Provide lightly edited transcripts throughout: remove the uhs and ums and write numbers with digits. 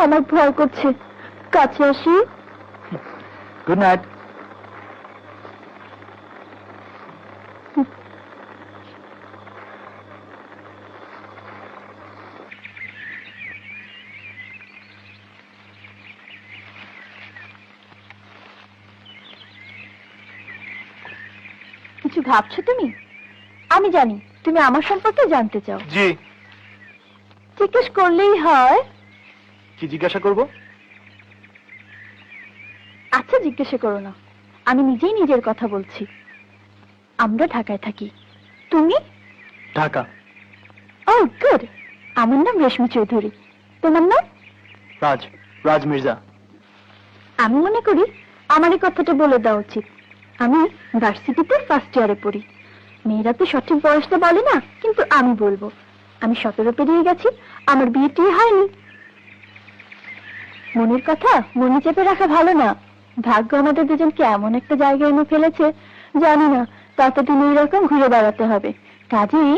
আমার ভয় করছে, কাছে আসি। Good night. কিছু ভাবছো তুমি? আমি জানি তুমি আমার সম্পর্কে জানতে চাও। জি। জিজ্ঞেস করলেই হয়। কি জিজ্ঞাসা করব? আচ্ছা, জিজ্ঞাসা করো না, আমি নিজেই নিজের কথা বলছি। আমরা ঢাকায় থাকি, তুমি? ঢাকা। ও গুড। আমার নাম রেশমি চৌধুরী, তোমার নাম? রাজ, রাজ মির্জা। আমি মনে করি আমার এই কথাটা বলে দেওয়া উচিত। আমি ভার্সিটিতে ফার্স্ট ইয়ারে পড়ি। মেয়েরা তো সঠিক বয়সটা বলে না, কিন্তু আমি বলবো আমি 17 পেরিয়ে গেছি, আমার বিয়ে টিয়ে হয়নি। মনের কথা মনে চেপে রাখা ভালো না। ভাগ্য আমাদের দুজনকে এমন একটা জায়গায় এনে ফেলেছে, জানি না ততদিন এইরকম ঘুরে বেড়াতে হবে। কাজেই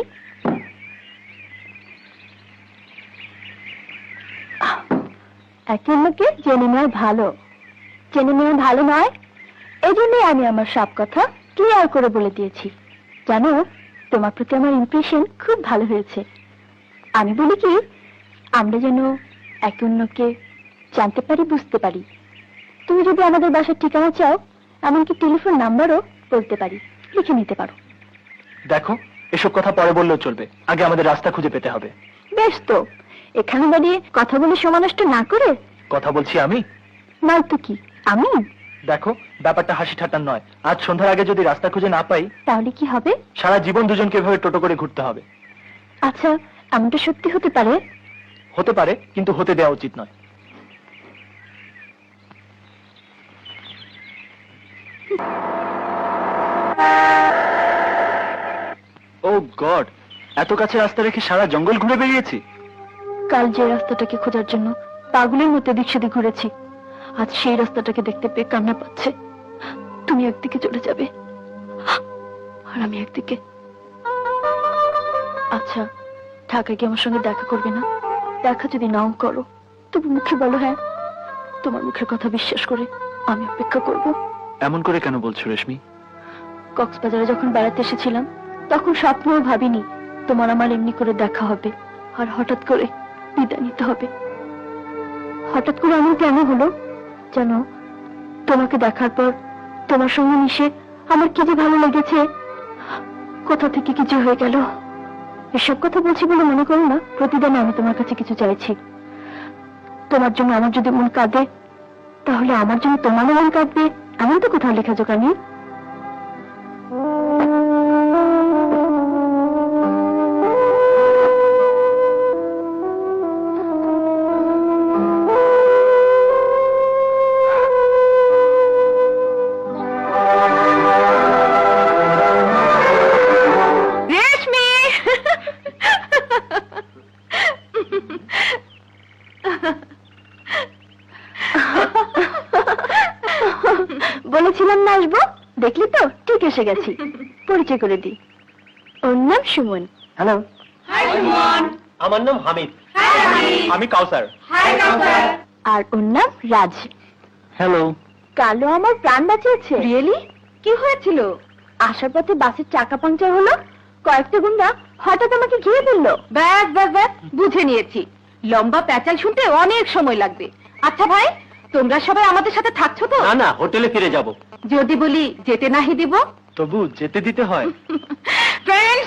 একে অন্যকে জেনে নেওয়া ভালো। জেনে নেওয়া ভালো নয়, এই জন্যই আমি আমার সব কথা ক্লিয়ার করে বলে দিয়েছি। জানো, তোমার প্রতি আমার ইমপ্রেশন খুব ভালো হয়েছে। আমি বলি কি, আমরা যেন একে অন্যকে জানতে পারি, বুঝতে পারি। তুমি যদি আমাদের বাসার ঠিকানা চাও, এমনকি টেলিফোন নাম্বারও বলতে পারি, লিখে নিতে পারো। দেখো, এসব কথা পরে বললেও চলবে, আগে আমাদের রাস্তা খুঁজে পেতে হবে। বেশ তো, এখানে দাঁড়িয়ে কথা বলে সময় নষ্ট না করে। কথা বলছি আমি, নয় তো কি আমি? দেখো, ব্যাপারটা হাসি ঠাট্টার নয়। আজ সন্ধ্যার আগে যদি রাস্তা খুঁজে না পাই, তাহলে কি হবে? সারা জীবন দুজনকে এভাবে টোটো করে ঘুরতে হবে। আচ্ছা, এমনটা সত্যি হতে পারে? হতে পারে, কিন্তু হতে দেওয়া উচিত নয়। ও গড, এত কাছে রাস্তা রেখে সারা জঙ্গল ঘুরে বেরিয়েছি। কাল যে রাস্তাটাকে খোঁজার জন্য পাগলের মতো এদিক সেদিক ঘুরেছি, আজ সেই রাস্তাটাকে দেখতে পেয়ে কান্না পাচ্ছে। তুমি একদিকে চলে যাবে আর আমি একদিকে। আচ্ছা, ঢাকায় গিয়ে আমার সঙ্গে দেখা করবে না? দেখা যদি নাও করো, তবু মুখে বলো হ্যাঁ। তোমার মুখের কথা বিশ্বাস করে আমি অপেক্ষা করব। এমন করে কেন বলছো রেশমি? কক্সবাজারে যখন বেড়াতে এসেছিলাম, তখন স্বপ্নেও ভাবিনি তোমার আমার এমনি করে দেখা হবে, আর হঠাৎ করে বিদায় নিতে হবে। হঠাৎ করে এমন কেন হলো জানো? তোমাকে দেখার পর তোমার সঙ্গে মিশে আমার কি যে ভালো লেগেছে, কোথা থেকে কিছু হয়ে গেল। এসব কথা বলছি বলে মনে করো না প্রতিদিন আমি তোমার কাছে কিছু চাইছি। তোমার জন্য আমার যদি মন কাঁদে, তাহলে আমার জন্য তোমারও মন কাঁদবে, এমন তো কোথাও লেখা জোকা নেই। বলেছিলাম না আসবো, দেখলি তো ঠিক এসে গেছি। পরিচয় করে দিই, ওর নাম সুমন। হ্যালো। আমার নাম হামিদ। আমি কাউসার। আর ওর নাম রাজ। হ্যালো। কালো আমার প্রাণ বাঁচিয়েছে। রিয়েলি? কি হয়েছিল? আসার পথে বাসের চাকা পাংচার হলো, কয়েকটা গুন্ডা হঠাৎ আমাকে ঘিরে ফেললো। ব্যাস ব্যাস ব্যাস, বুঝে নিয়েছি। লম্বা প্যাচাল শুনতে অনেক সময় লাগবে। আচ্ছা ভাই, তোমরা সবাই আমাদের সাথে থাকছো তো? না না, হোটেলে ফিরে যাব। যদি বলি যেতে নাহি দিব? তবু যেতে দিতে হয়। ফ্রেন্ডস,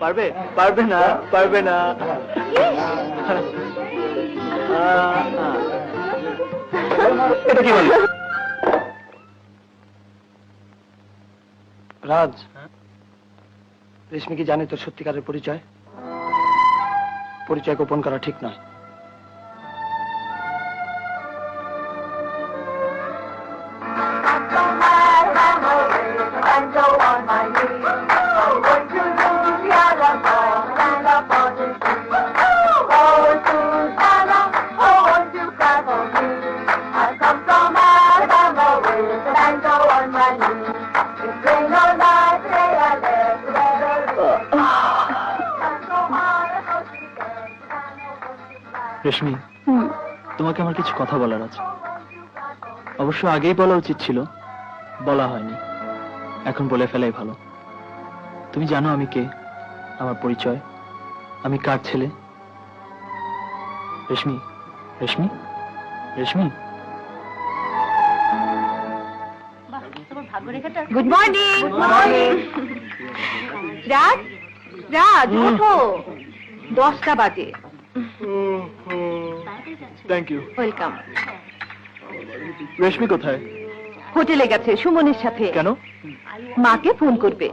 পারবে? পারবে না, পারবে না। এটা কি বলে? রাজ, রেশমি কি জানে তোর সত্যিকারের পরিচয়? পরিচয় গোপন করা ঠিক নয়। And go on my রেশমি, হুম, তোমাকে আমার কিছু কথা বলার আছে। অবশ্য আগেই বলা উচিত ছিল, বলা হয়নি। এখন বলে ফেলাই ভালো। তুমি জানো আমি কে, আমার পরিচয়, আমি কার ছেলে? রেশমি, রেশমি, রেশমি। Good morning. রাজ, রাজ ওঠো, 10টা বাজে। Thank you. ওয়েলকাম। রেশমি কোথায়? হোটেলে গেছে সুমনের সাথে। কেন? মাকে ফোন করবে।